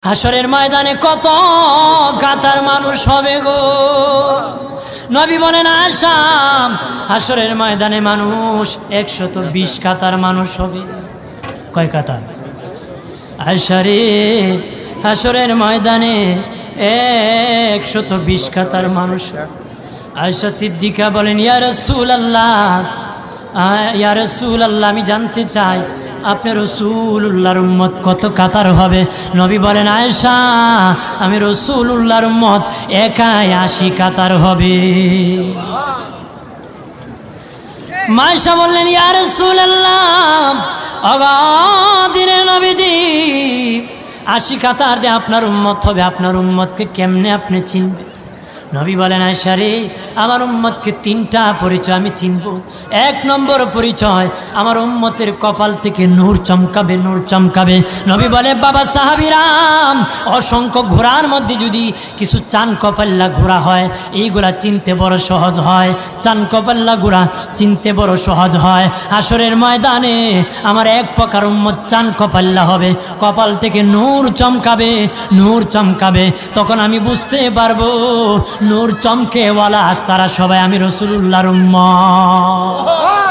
হাসরের ময়দানে কত কাতার মানুষ হবে গো। নবী বলেন আয়েশা, হাসরের ময়দানে মানুষ 120 কাতার মানুষ হবে। কয় কাতার? আয়েশা রে, হাসরের ময়দানে 120 কাতার মানুষ। আয়েশা সিদ্দিকা বলেন ইয়া রাসূলুল্লাহ, ইয়া রাসূলুল্লাহ, আমি জানতে চাই আপনার রাসূলুল্লাহর উম্মত কত কাতার হবে? নবী বলেন আয়েশা, আমি রাসূলুল্লাহর উম্মত একাই 80 কাতার হবে। আয়েশা বললেন ইয়া রাসূলুল্লাহ, দিনের নবীজি 80 কাতার দিয়ে আপনার উম্মত হবে, আপনার উম্মতকে কেমনে আপনি চিনবেন? নবী বলেন আয়েশা রে, আমার উম্মতকে 3টা পরিচয় আমি চিনব। 1 নম্বর পরিচয়, আমার উম্মতের কপাল থেকে নূর চমকাবে, নূর চমকাবে। নবী বলে বাবা সাহাবীরাম, অসংখ্য ঘোড়ার মধ্যে যদি কিছু চান কপাল্লা ঘোড়া হয়, এইগুলা চিনতে বড় সহজ হয়। চান কপাল্লা ঘোড়া চিনতে বড় সহজ হয়। হাসরের ময়দানে আমার 1 প্রকার উম্মত চান কপাল্লা হবে, কপাল থেকে নূর চমকাবে, নূর চমকাবে। তখন আমি বুঝতে পারবো নূর চমকেওয়ালা তারা সবাই আমি রাসূলুল্লাহর উম্মত।